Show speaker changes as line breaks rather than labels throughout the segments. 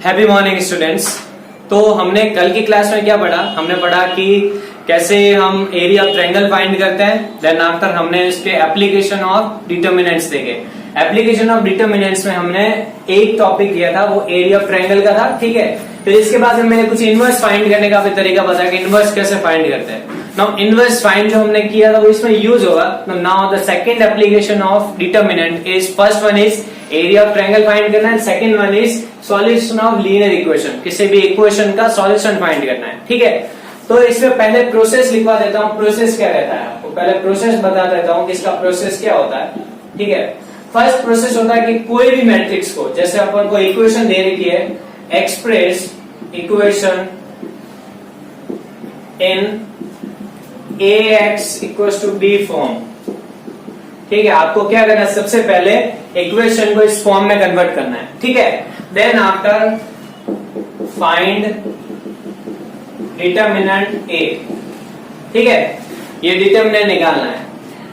Happy morning students. तो हमने कल की क्लास में क्या पढ़ा? हमने पढ़ा कि कैसे हम एरिया ऑफ ट्रायंगल फाइंड करते हैं। देन आफ्टर हमने इसके एप्लीकेशन ऑफ डिटर्मिनेंट्स देखे। एप्लीकेशन ऑफ डिटर्मिनेंट्स में हमने एक टॉपिक दिया था, वो एरिया ऑफ ट्रायंगल का था, ठीक है। फिर इसके बाद मैंने कुछ इनवर्स फाइंड करने का भी तरीका बताया कि इनवर्स कैसे फाइंड करते हैं। नाउ इनवर्स फाइंड जो हमने किया था वो इसमें यूज होगा। Now the second application of determinant is, first one is area of triangle find करना है, second one is solution of linear equation, किसी भी इक्वेशन का सॉल्यूशन फाइंड करना है, ठीक है। तो इसमें पहले प्रोसेस लिखवा देता हूं। प्रोसेस क्या रहता है आपको पहले प्रोसेस बता देता हूं कि इसका प्रोसेस क्या होता है, ठीक है। फर्स्ट प्रोसेस होता है कि कोई भी मैट्रिक्स को, जैसे अपन को इक्वेशन दे रखी है, express equation in ax equals to b form, ठीक है। आपको क्या करना है, सबसे पहले इक्वेशन को इस फॉर्म में कन्वर्ट करना है, ठीक है। Then after find determinant a, ठीक है, ये डिटर्मिनेंट निकालना है।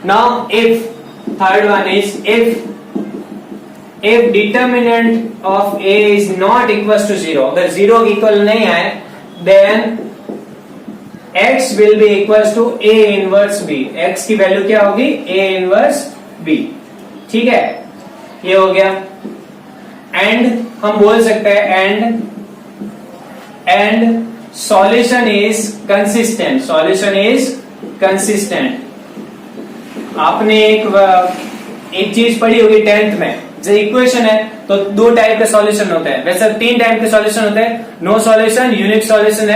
Now if third one is if determinant of a is not equals to 0, अगर 0 इक्वल नहीं है, then x will be equals to a inverse b, x की वैल्यू क्या होगी, a inverse b, ठीक है। ये हो गया। एंड हम बोल सकते हैं and solution is consistent, solution is consistent. आपने एक चीज पढ़ी होगी 10th में, जो इक्वेशन है तो दो टाइप के सॉल्यूशन होते हैं, वैसे 3 टाइप के सॉल्यूशन होते हैं, no solution, unique solution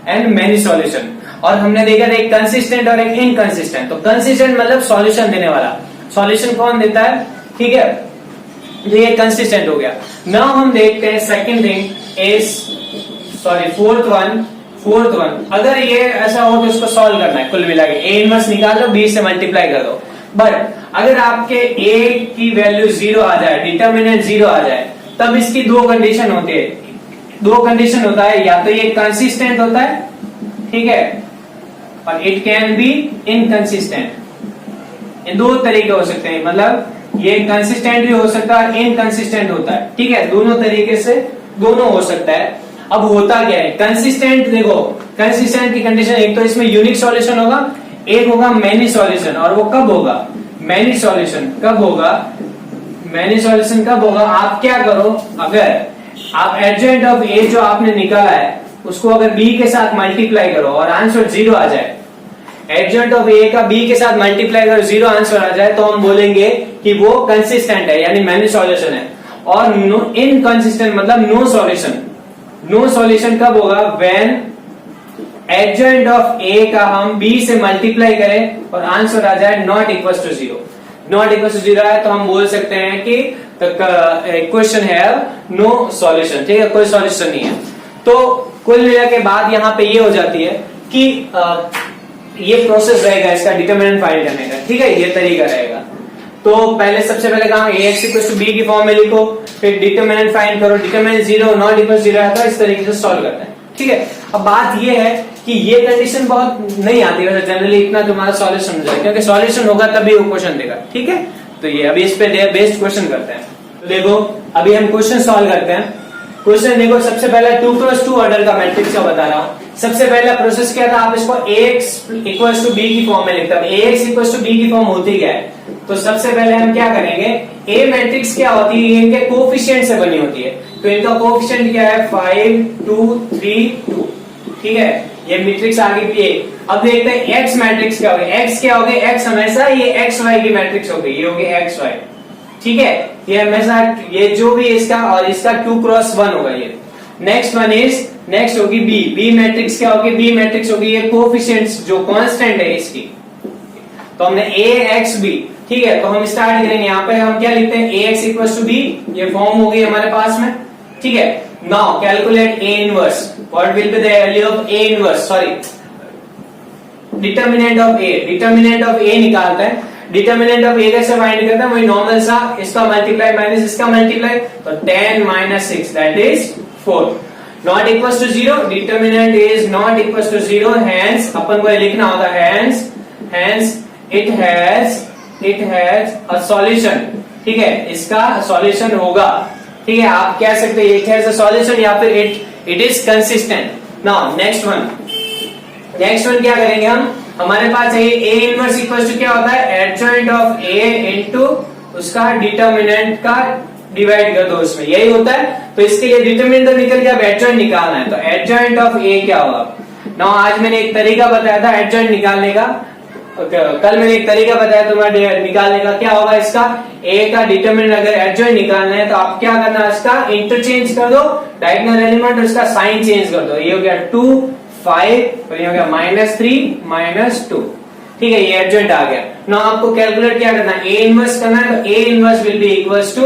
and many solution. और हमने देखा था एक कंसिस्टेंट और एक इनकंसिस्टेंट। तो कंसिस्टेंट मतलब सॉल्यूशन देने वाला, सॉल्यूशन कौन देता है, ठीक है। तो ये कंसिस्टेंट हो गया। नाउ हम देखते हैं second thing is, sorry fourth one, अगर ये ऐसा हो तो इसको सॉल्व करना है, कुल मिला के a इनवर्स निकाल लो, b से मल्टीप्लाई कर दो। बट अगर आपके a की वैल्यू 0 आ जाए, डिटर्मिनेंट 0 आ जाए, तब इसकी दो कंडीशन होती है, दो कंडीशन होता है, या तो ये कंसिस्टेंट होता है, ठीक है, और इट कैन बी इनकंसिस्टेंट। ये दो तरीके हो सकते हैं, मतलब ये कंसिस्टेंट भी हो सकता है, इनकंसिस्टेंट होता है, ठीक है। दोनों तरीके से दोनों हो सकता है। अब होता क्या है कंसिस्टेंट, देखो कंसिस्टेंट की कंडीशन, एक तो इसमें यूनिक सॉल्यूशन होगा, एक होगा मैनी सॉल्यूशन। और वो कब होगा, मैनी सॉल्यूशन कब होगा, मैनी सॉल्यूशन कब होगा, आप क्या करो, अगर आप एडजॉइंट ऑफ a जो आपने निकाला है उसको अगर b के साथ मल्टीप्लाई करो और आंसर 0 आ जाए, एडजॉइंट ऑफ a का b के साथ मल्टीप्लाई करो, 0 आंसर आ जाए, तो हम बोलेंगे कि वो कंसिस्टेंट है, यानी मैनी सॉल्यूशन है। और इनकंसिस्टेंट मतलब नो सॉल्यूशन। नो सॉल्यूशन कब होगा, व्हेन एडजॉइंट ऑफ a का हम b से मल्टीप्लाई करें और आंसर आ जाए not equal to 0। Not equal to 0 है तो हम बोल सकते हैं कि इक्वेशन है नो सॉल्यूशन, ठीक है, कोई सॉल्यूशन नहीं है। तो कुल मिला के बाद यहाँ पे ये हो जाती है कि ये प्रोसेस रहेगा इसका डिटर्मिनेंट फाइंड करने का, ठीक है, ये तरीका रहेगा। तो पहले सबसे पहले कहा ax इक्वल टू b की फॉर्म में लिखो, फिर डिटर्मिनेंट फाइंड करो, डिटर्मिनेंट 0 नॉट इक्वल 0 है तो इस तरीके से सॉल्व करते हैं, ठीक है। अब बात ये है कि ये कंडीशन बहुत नहीं आती वैसे जनरली, इतना तुम्हारा सॉल्यूशन हो जाए, क्योंकि सॉल्यूशन होगा तभी वो क्वेश्चन देगा, ठीक है। तो ये अभी इस पे बेस्ड क्वेश्चन करते हैं। तो देखो अभी हम क्वेश्चन सॉल्व करते हैं। क्वेश्चन देखो, सबसे पहले 2x2 ऑर्डर का मैट्रिक्स का बता रहा हूं। सबसे पहला प्रोसेस क्या था, आप इसको ax इक्वल्स टू b की फॉर्म में लिखते हैं। ax इक्वल्स टू b की फॉर्म होती क्या है, तो सबसे पहले हम क्या करेंगे, a मैट्रिक्स क्या होती है, इनके कोफिशिएंट से बनी होती है। तो इनका कोफिशिएंट क्या है, 5 2 3 2, ठीक है, ये मैट्रिक्स आगे भी है। अब देखते हैं x मैट्रिक्स क्या होगी। x क्या होगी, x हमेशा ये xy की मैट्रिक्स होगी, ये होगी xy, ठीक है, ये हमेशा ये जो भी इसका और इसका 2x1 होगा ये। नेक्स्ट होगी b मैट्रिक्स क्या होगी, b मैट्रिक्स होगी ये कोफिशिएंट्स जो कांस्टेंट है इसकी। तो हमने ax b, ठीक है। तो हम स्टार्ट करेंगे, यहाँ पे हम क्या लिखते हैं, ax इक्वल्स टू b, ये फॉर्म होगी हमारे पास में, ठीक है। Now calculate a inverse, what will be the value of a inverse, sorry determinant of a निकालते हैं। डिटर्मिनेंट ऑफ a कैसे फाइंड करते हैं, वही नॉर्मल सा, इसका मल्टीप्लाई माइनस इसका मल्टीप्लाई, तो 10 minus 6 that is 4। Not equals to 0, determinant is not equals to 0, hence अपन को लिखना होगा hence it has a solution, ठीक है, इसका सॉल्यूशन होगा ठीक है, आप कह सकते हैं इट हैज अ सॉल्यूशन या फिर it is consistent. Now next one क्या करेंगे हम, हमारे पास है ए इनवर्स इक्वल टू क्या होता है, एडजॉइंट ऑफ ए इनटू उसका डिटर्मिनेंट का डिवाइड कर दो उसमें, यही होता है। तो इसके लिए डिटर्मिनेंट तो निकल गया, अब एडजॉइंट निकालना है, तो एडजॉइंट ऑफ ए क्या होगा। नाउ आज मैंने एक तरीका बताया था एडजॉइंट निकालने का, कल मैंने एक तरीका बताया तुम्हारे निकालने का, क्या होगा इसका, ए का डिटरमिनेंट अगर एडजॉइंट निकालना है तो आप क्या करना है, इसका इंटरचेंज कर दो डायगोनल एलिमेंट और इसका साइन चेंज कर दो। ये हो गया 2 5 और ये हो गया -3 -2, ठीक है, ये एडजॉइंट आ गया। नाउ आपको कैलकुलेट क्या करना है, ए इनवर्स करना है, तो a inverse will be equals to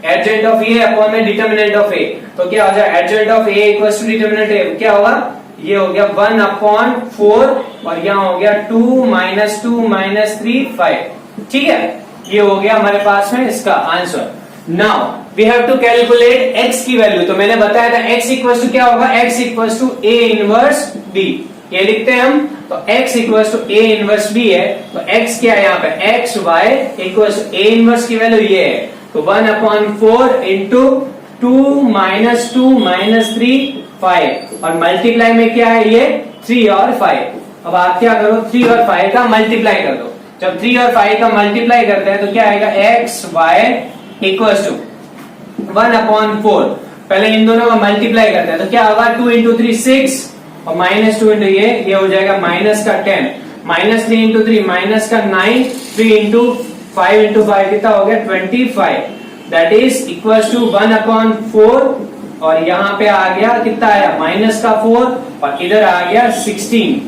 adjoint of a upon में डिटरमिनेंट ऑफ ए। तो क्या हो जाए, adjoint of a equals to determinant a क्या होगा, ये हो गया 1/4 और यहाँ हो गया 2 -2 -3 5, ठीक है, ये हो गया हमारे पास में इसका answer. Now we have to calculate x की वैल्यू, तो मैंने बताया था x इक्वल्स टू क्या होगा, x equals to a inverse b, ये लिखते हैं हम, तो x equals to a inverse b है, तो x क्या है यहाँ पे, x y equals to a inverse की वैल्यू ये है, तो 1/4 इंटू 2 -2 -3 5 और मल्टीप्लाई में क्या है ये 3 और 5। अब आप क्या करो, 3 और 5 का मल्टीप्लाई कर दो, जब 3 और 5 का मल्टीप्लाई करते हैं तो क्या आएगा, x y इक्वल्स टू 1/4, पहले इन दोनों का मल्टीप्लाई करते हैं तो क्या होगा, 2 इंटू 3 6 और -2 इंटू ये हो जाएगा माइनस का 10, -3 इंटू 3 माइनस का 9, 3 इंटू 5 इंटू 5 कितना हो गया 25, दैट इज इक्वल्स टू 1/4 और यहाँ पे आ गया कितना आया -4 और इधर आ गया 16,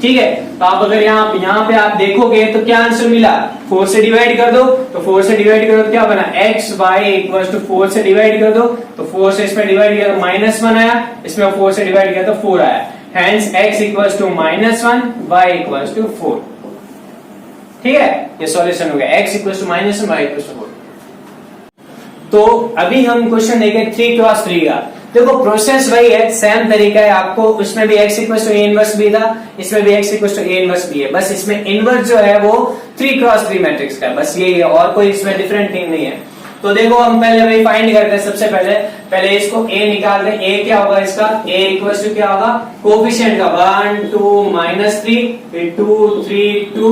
ठीक है। तो आप अगर यहाँ पे आप देखोगे तो क्या आंसर मिला, 4 से डिवाइड कर दो, तो 4 से डिवाइड करो तो क्या बना, x y इक्वल टू 4 से डिवाइड कर दो, तो 4 से इसमें डिवाइड किया तो -1 आया, इसमें 4 से डिवाइड किया तो 4 आया, hence x equal to -1 y equal to 4, ठीक है, ये सॉल्यूशन हो गया, x equal to -1 y equal to 4। तो अभी हम क्वेश्चन देखें 3x3 का, देखो प्रोसेस वही है, सेम तरीका है आपको, उसमें भी x equal to a inverse b था, इसमें भी x equal to a inverse b है, बस इसमें इनवर्स जो है वो 3x3 मैट्रिक्स का है, बस यही है, और कोई इसमें डिफरेंट थिंग नहीं है। तो देखो हम पहले वही फाइंड करते हैं, सबसे पहले इसको a निकाल दें, a क्या होगा इसका, a इक्वल टू क्या होगा, कोफिशिएंट का 1 2 -3 फिर 2 3 2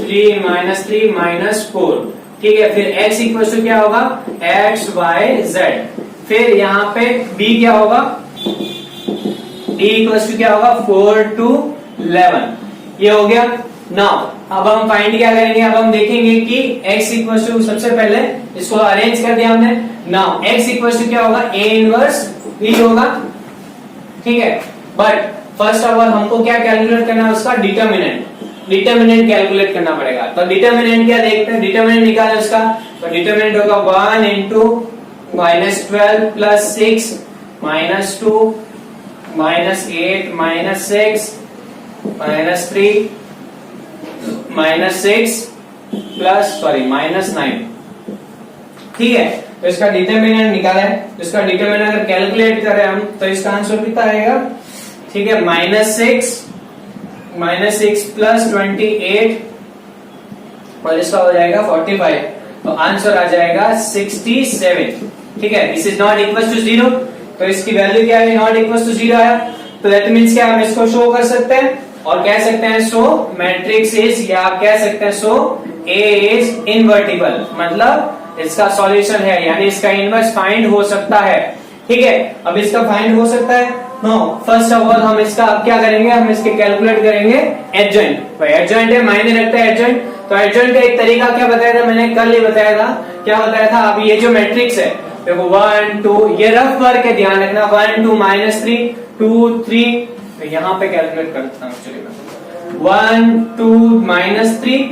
3 -3 -4, ठीक है, फिर x इक्वल टू क्या होगा, x y z, फिर यहाँ पे b क्या होगा, d इक्वल टू क्या होगा 4 to 11, ये हो गया। नाउ अब हम फाइंड क्या करेंगे, अब हम देखेंगे कि x इक्वल टू, सबसे पहले इसको अरेंज कर दिया हमने, नाउ x इक्वल टू क्या होगा, a इनवर्स b होगा, ठीक है, बट फर्स्ट ऑफ ऑल हमको क्या कैलकुलेट करना है, उसका डिटर्मिनेंट कैलकुलेट करना पड़ेगा। तो डिटर्मिनेंट क्या देखते हैं, डिटर्मिनेंट निकाले उसका, तो डिटर्मिनेंट होगा 1 इंटू -12 प्लस 6 -2 -8 -6 -3 -6 प्लस -9, ठीक है। तो इसका डिटर्मिनेंट निकाला है, तो इसका डिटर्मिनेंट अगर कैलकुलेट करें हम तो इसका आंसर कितना आएगा, ठीक है, -6 प्लस 28 और इसका हो जाएगा 45, तो आंसर आ जाएगा 67, ठीक है। This is not equal to 0, तो इसकी वैल्यू क्या है, नॉट इक्वल टू 0 आया, तो दैट मींस क्या हम इसको शो कर सकते हैं और कह सकते हैं शो मैट्रिक्स इज, या आप कह सकते हैं शो A इज इनवर्टिबल, मतलब इसका सॉल्यूशन है, यानी इसका इनवर्स फाइंड हो सकता है, ठीक है। अब इसका फाइंड हो सकता है, नो फर्स्ट ऑफ ऑल हम इसका क्या करेंगे, हम इसके कैलकुलेट करेंगे एडजॉइंट, भाई एडजॉइंट है, मायने रखता है एडजॉइंट। तो एडजॉइंट का एक तरीका क्या बताया था मैंने, कल ही बताया था, क्या बताया था, अब ये जो मैट्रिक्स है देखो 1 2, ये रफ वर्क है, ध्यान रखना, 1 2 -3 2 3, तो यहाँ पे कैलकुलेट करता हूँ, चलिए 1 2 -3,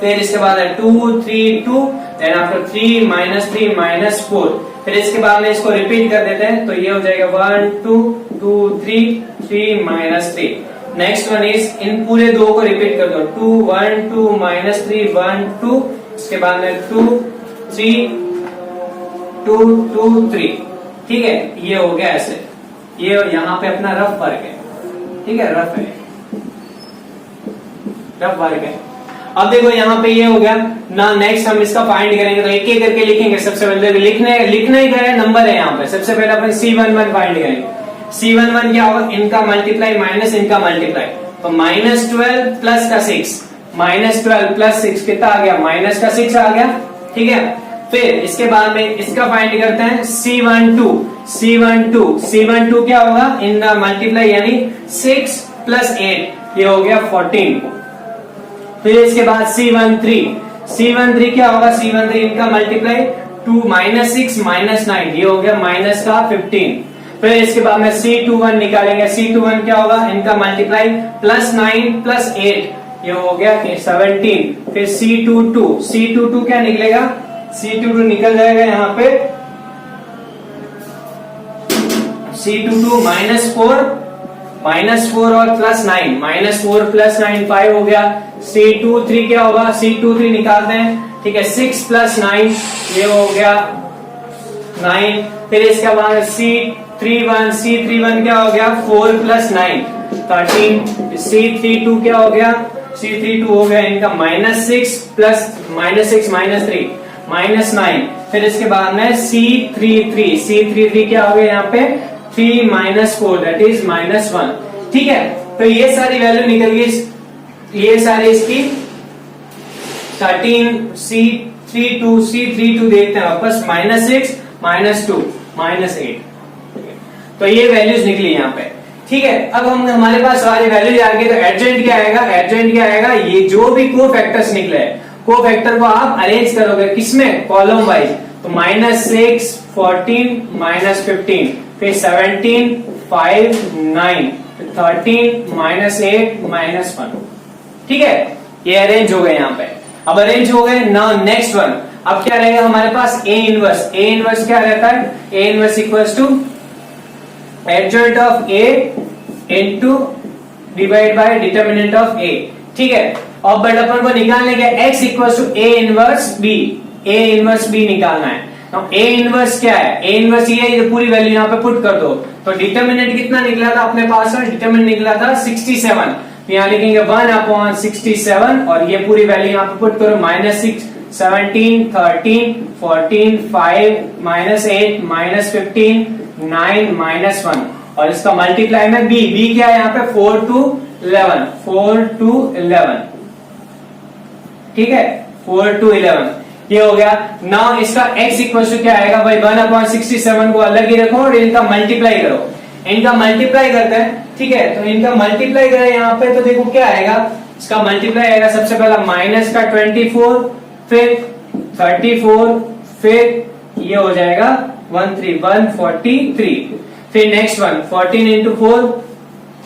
फिर इसके बाद है 2 3 2, देन आफ्टर 3 -3 -4, फिर इसके बाद में इसको रिपीट कर देते हैं, तो ये हो जाएगा 1 2 2 3 3 -3। नेक्स्ट वन इज, इन पूरे दो को रिपीट कर दो, 2 1 2 -3 1 2, इसके बाद में 2 3 2 2 3, ठीक है, ये हो गया ऐसे, ये और यहाँ पे अपना रफ वर्क है, ठीक है, रफ वर्क है। अब देखो यहाँ पे ये हो गया ना। नेक्स्ट हम इसका फाइंड करेंगे तो एक एक करके लिखेंगे। सबसे पहले लिखना ही क्या है, नंबर है यहाँ पे। सबसे पहले अपन C11 फाइंड करेंगे। C11 क्या होगा, इनका मल्टीप्लाई माइनस इनका मल्टीप्लाई, तो -12 प्लस का 6, -12 प्लस 6 कितना आ गया, माइनस का 6 आ गया। ठीक है, फिर इसके बाद में इसका फाइंड करते हैं C12 क्या होगा, इनका मल्टीप्लाई यानी 6 प्लस 8 ये हो गया 14। फिर इसके बाद C13 क्या होगा, C13 इनका मल्टीप्लाई 2 -6 -9 ये हो गया माइनस का 15। फिर इसके बाद में C21 निकालेंगे। C21 क्या होगा, इनका मल्टीप्लाई +9 + 8 ये हो गया 17। फिर C22 क्या निकलेगा, C22 निकल जाएगा यहाँ पे C22 -4 और +9, -4 + 9 5 हो गया। C23 क्या होगा, C23 निकालते हैं। ठीक है, 6 + 9 ये हो गया 9। फिर इसके बाद C31 क्या हो गया, 4 + 9 13। C32 क्या हो गया, C32 हो गया इनका -6 -3 -9। फिर इसके बाद में C33 क्या हो गया यहाँ पे 3 - 4 दैट इज -1। ठीक है, तो ये सारी वैल्यू निकल गई। ये सारी इसकी 13 C32 देखते हैं वापस, -6 -2 -8। तो ये वैल्यूज निकली यहाँ पे। ठीक है, अब हम हमारे पास सारी वैल्यूज आ गई, तो एडजेंट क्या आएगा, ये जो भी कोफैक्टर्स निकले कोफैक्टर को आप अरेंज करोगे किसमें, कॉलम वाइज। तो -6 14 -15, फिर 17 5 9 13 -8 -1। ठीक है, ये अरेंज हो गए यहाँ पे। अब अरेंज हो गए, नाउ नेक्स्ट वन। अब क्या रहेगा हमारे पास, A इनवर्स क्या रहता है, A inverse equals to adjoint of A into divide by determinant of A। ठीक है, और बट अपन को निकालने के x equals to A inverse B निकालना है। तो A इनवर्स क्या है, A इनवर्स ये पूरी वैल्यू यहाँ पे पुट कर दो। तो डिटरमिनेंट कितना निकला था अपने पास, डिटरमिनेंट निकला था 67। यहाँ लिखेंगे 1/67 और ये पूरी वैल्यू यहाँ पे पुट करो, -6 17 13 14 5 -8 -15 9 -1 और इसका मल्टीप्लाई में B क्या है यहाँ पे 4 to 11। ठीक है, 4 to 11 ये हो गया। नाउ इसका x इक्वल टू क्या आएगा भाई, 1/67 को अलग ही रखो और इनका मल्टीप्लाई करो। इनका मल्टीप्लाई करते हैं। ठीक है, तो इनका मल्टीप्लाई करें यहाँ पे, तो देखो क्या आएगा, इसका मल्टीप्लाई आएगा सबसे पहला माइनस का 24, फिर 34, फिर ये हो जाएगा 143। फिर नेक्स्ट वन 14 इंटू 4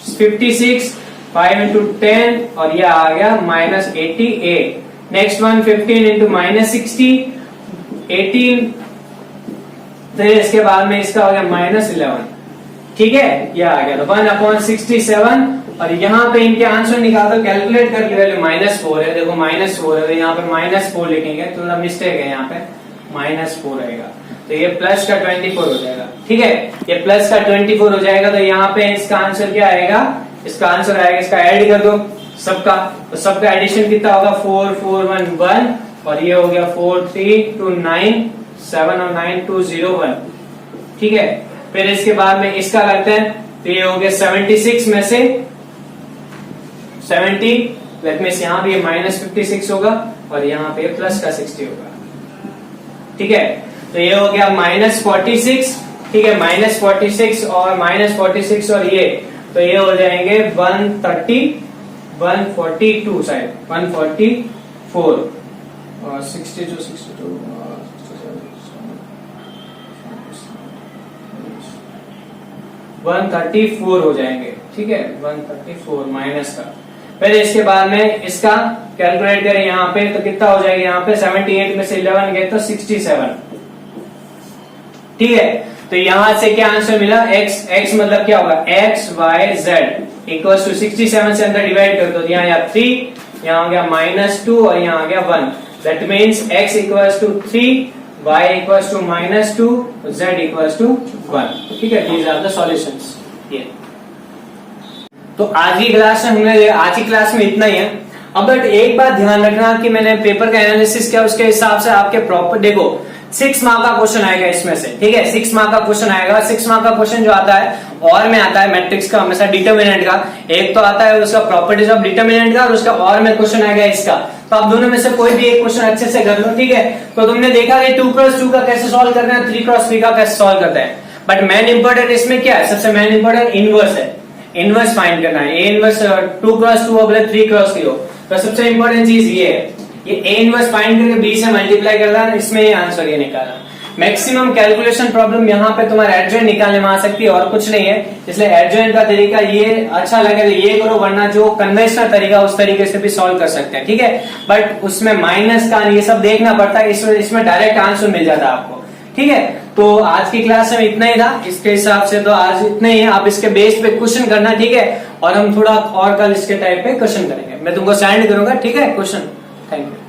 56, 5 इंटू 10 और ये आ गया -88। नेक्स्ट वन 15 इंटू -60 18, फिर इसके बाद में इसका हो गया -11। ठीक है, ये आ गया, तो 1/67 और यहाँ पे इनके आंसर निकाल दो, कैलकुलेट करके वैल्यू -4 है। देखो -4 है, तो यहाँ पे -4 लिखेंगे, थोड़ा मिस्टेक है, यहाँ पे -4 आएगा, तो ये प्लस का 24 हो जाएगा। ठीक है, ये प्लस का 24 हो जाएगा, तो यहाँ पे इसका आंसर क्या आएगा, इसका आंसर आएगा, इसका ऐड कर दो सबका, तो सबका एडिशन कितना होगा 4 4 1 1 और ये हो गया 4 3 2 9 7 और 9 2 0 1। ठीक है, फिर इसके बाद में इसका करते हैं, तो ये हो गया 76 में से 70, दैट मींस यहाँ भी -56 होगा और यहाँ पे प्लस का 60 होगा। ठीक है, तो ये हो गया -46। ठीक है, -46 और -46 और ये, तो ये हो जाएंगे 142 शायद 144 और 62 134 हो जाएंगे। ठीक है, 134 माइनस का। फिर इसके बाद में इसका कैलकुलेट करें यहाँ पे, तो कितना हो जाएगा, यहाँ पे 78 में से 11 गए तो 67। ठीक है, तो यहां से क्या आंसर मिला, x मतलब क्या होगा, x y z equals to 67 से अंदर डिवाइड कर दो, यहाँ 3, यहाँ आ गया -2 और यहाँ आ गया 1। That means x equals to 3, y equals to -2, z equals to 1। ठीक है, दीज आर द सॉल्यूशंस। तो आज की क्लास में इतना ही है। अब बट एक बात ध्यान रखना कि मैंने पेपर का एनालिसिस किया, उसके हिसाब से आपके प्रॉपर देखो 6 मार्क का क्वेश्चन आएगा इसमें से, ठीक है 6 मार्क का क्वेश्चन आएगा। 6 मार्क का क्वेश्चन जो आता है और में आता है मैट्रिक्स का हमेशा डिटर्मिनेंट का, एक तो आता है उसका प्रॉपर्टीज ऑफ डिटर्मिनेंट का और उसका और में क्वेश्चन आएगा इसका। तो आप दोनों में से कोई भी एक क्वेश्चन अच्छे से कर लो, ठीक है। तो तुमने देखा कि 2x2 का कैसे सॉल्व करना है, 3x3 का कैसे सॉल्व करते हैं, बट मेन इंपॉर्टेंट इसमें क्या है, सबसे मेन इंपॉर्टेंट इनवर्स है, इनवर्स फाइंड करना है। ए इनवर्स 2x2 हो बोले 3x3 हो, तो सबसे इंपॉर्टेंट चीज ये है, ये ए इनवर्स फाइंड करके बी से मल्टीप्लाई करना है, इसमें ये आंसर ये निकालना। मैक्सिमम कैलकुलेशन प्रॉब्लम यहाँ पे तुम्हारे एडजॉइंट निकालने में आ सकती है और कुछ नहीं है, इसलिए एडजॉइंट का तरीका ये अच्छा लगे तो ये करो, वरना जो कन्वेंशनल तरीका उस तरीके से भी सॉल्व कर सकते हैं, ठीक है। बट उसमें माइनस का ये सब देखना पड़ता है, इसमें डायरेक्ट आंसर मिल जाता है आपको, ठीक है। तो आज की क्लास में इतना ही था, इसके हिसाब से तो आज इतना ही है। आप इसके बेस पे क्वेश्चन करना, ठीक है, और हम थोड़ा और कल इसके टाइप पे क्वेश्चन करेंगे, मैं तुमको सेंड करूंगा, ठीक है क्वेश्चन। Thank you.